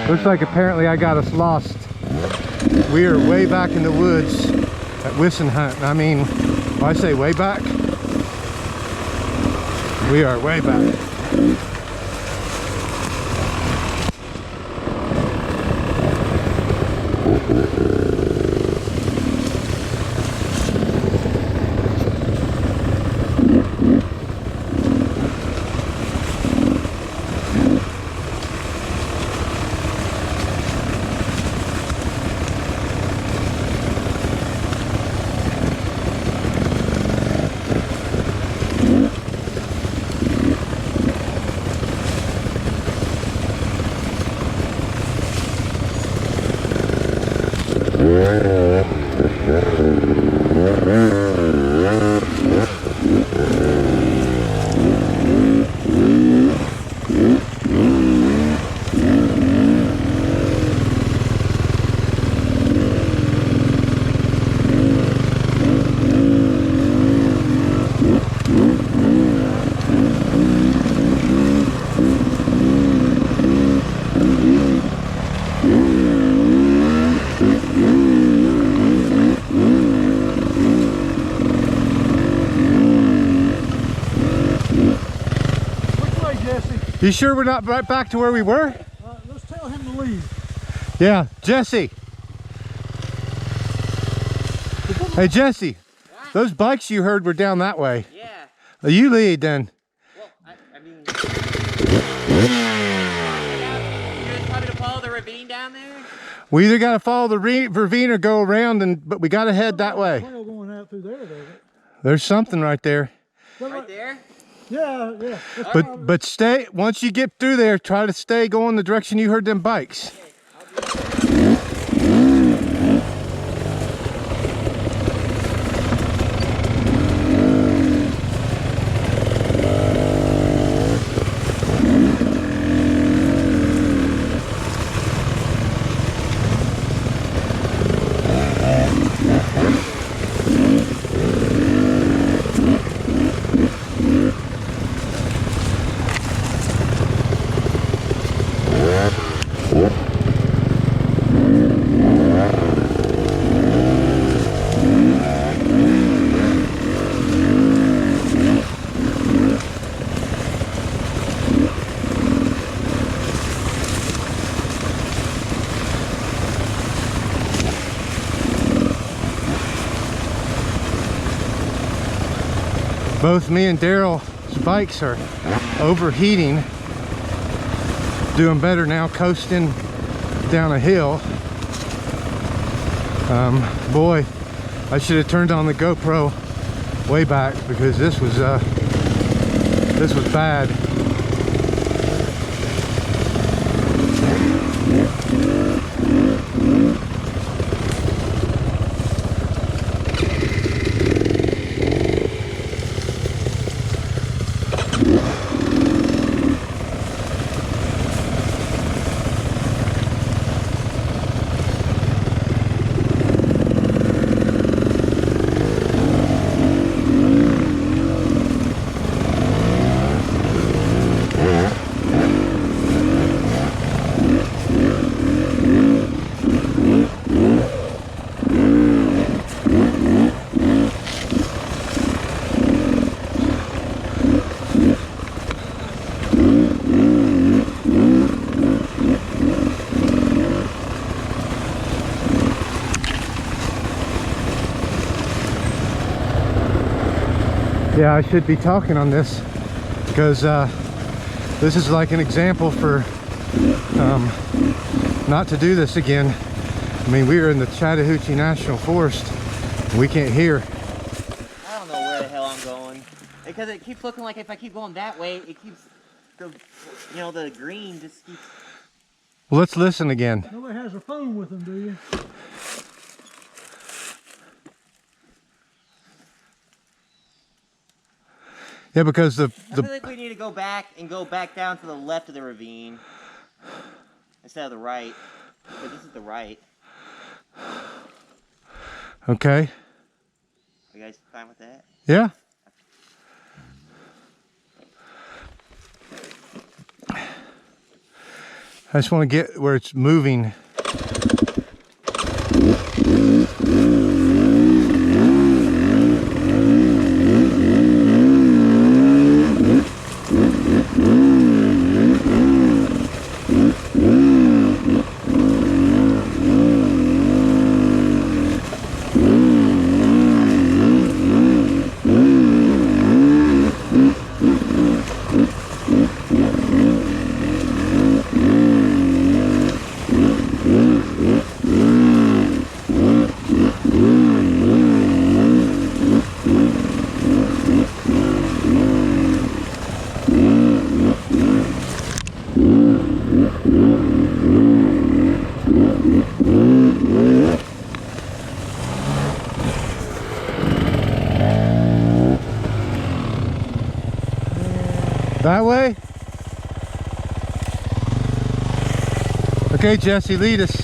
Looks like apparently I got us lost. We are way back in the woods at Whissenhunt. I mean, when I say way back, we are way back. You sure we're not right back to where we were? Let's tell him to leave. Yeah, Jesse. Hey, Jesse. What? Those bikes you heard were down that way. Yeah. You lead then. Well, I mean... You just want me to follow the ravine down there? We either got to follow the ravine or go around, but we got to head that way. Trail going out through there, doesn't it? There's something right there. Right there? Yeah, yeah. But stay, once you get through there, try to stay going the direction you heard them bikes. Both me and Daryl's bikes are overheating. Doing better now, coasting down a hill. Boy, I should have turned on the GoPro way back because this was bad. Yeah, I should be talking on this because this is like an example for not to do this again. I mean, we are in the Chattahoochee National Forest. We can't hear. I don't know where the hell I'm going. Because it keeps looking like if I keep going that way, it keeps the, you know, the green just keeps... Well, let's listen again. Nobody has a phone with them, do you? Yeah, because I feel like we need to go back and go back down to the left of the ravine instead of the right. But this is the right. Okay. Are you guys fine with that? Yeah. I just want to get where it's moving. That way? Okay, Jesse, lead us.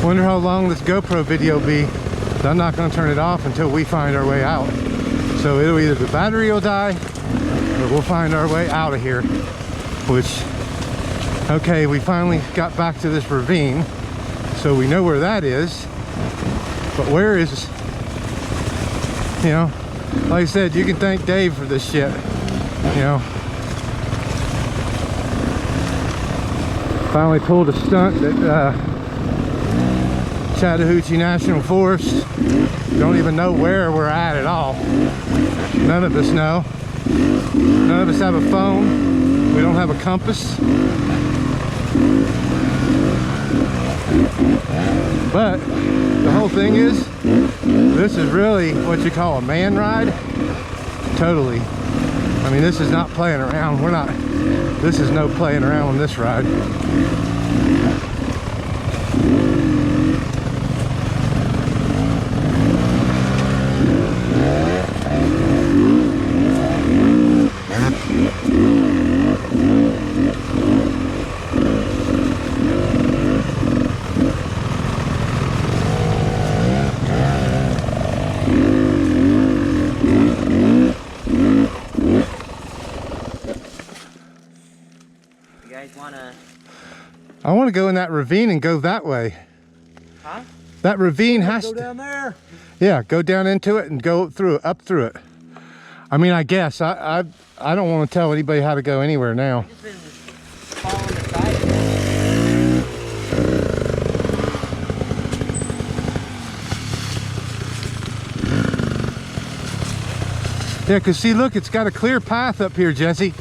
Wonder how long this GoPro video will be. I'm not going to turn it off until we find our way out. So it'll either the battery will die, or we'll find our way out of here. Which, okay, we finally got back to this ravine, so we know where that is. But where is, you know, like I said, you can thank Dave for this shit, you know. Finally pulled a stunt at Chattahoochee National Forest. Don't even know where we're at all. None of us know. None of us have a phone. We don't have a compass. But the whole thing is, this is really what you call a man ride. Totally. I mean, this is not playing around. We're not, this is no playing around on this ride. I want to go in that ravine and go that way. Huh? That ravine has to go down there. Yeah, go down into it and go through it, up through it. I mean, I guess I don't want to tell anybody how to go anywhere now. I've just been following the side of it. Yeah, because see, look, it's got a clear path up here, Jesse.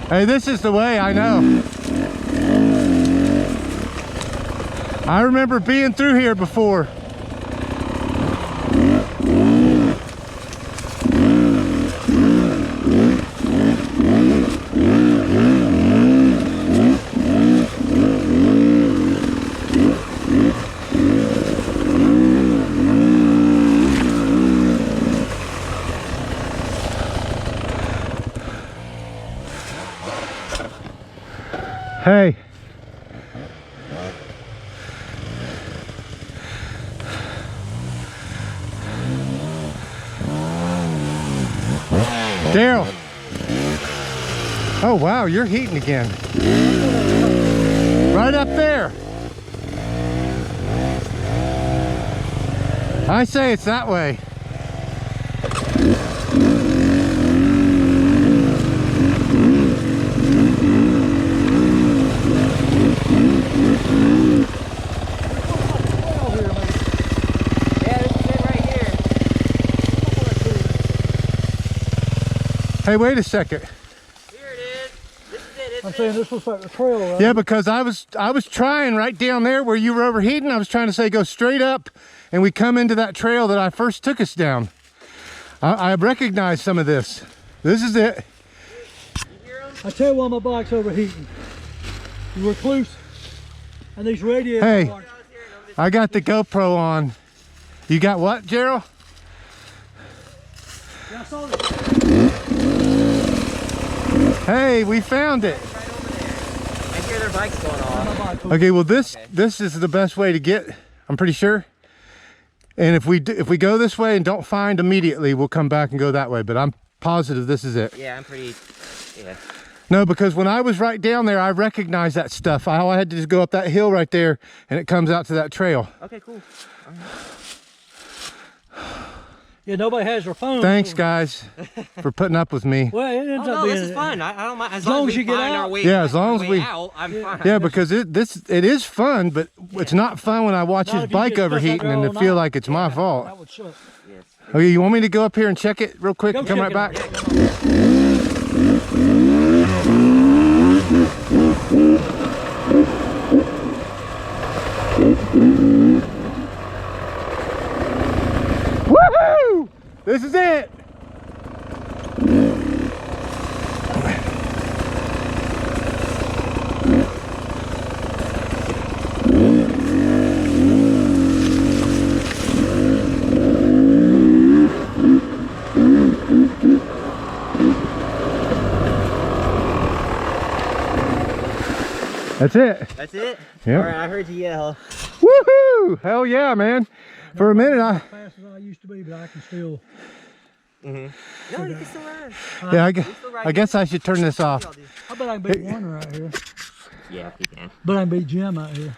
Hey, this is the way, I know. I remember being through here before. Hey. Derryl. Oh wow, you're heating again. Right up there. I say it's that way. Hey, wait a second. Here it is. This is it. It's saying this looks like the trail, right? Yeah, because I was trying right down there where you were overheating. I was trying to say go straight up, and we come into that trail that I first took us down. I recognize some of this. This is it. I tell you why my bike's overheating. The recluse and these radiators. Hey, I got the GoPro on. You got what, Gerald? Yeah, I saw this. Hey, we found it. Right over there. I hear their bikes going off. Okay, well this is the best way to get, I'm pretty sure. And if we go this way and don't find immediately, we'll come back and go that way. But I'm positive this is it. Yeah, I'm pretty. Yeah. No, because when I was right down there, I recognized that stuff. All I had to just go up that hill right there, and it comes out to that trail. Okay, cool. Yeah, nobody has their phone. Thanks, guys, for putting up with me. Well, it ends Oh, up no, being. this is fun. I don't mind. As long as we you get find out. our way, Yeah, as long as way we- out, I'm fine. Yeah, because it is fun, but it's not fun when I watch Not his if you bike get stuck up overheating there and all to feel night. like it's my fault. That would suck. Yes. Okay, you want me to go up here and check it real quick Go and come right check back? it. Woohoo! This is it! That's it. That's it? Yeah. All right, I heard you yell. Woohoo! Hell yeah, man. For a minute, As fast as I used to be, but I can still. No, you can still ride. I guess I should turn this off. I bet I can beat one right here. Yeah, you can. But I can beat Jim out here.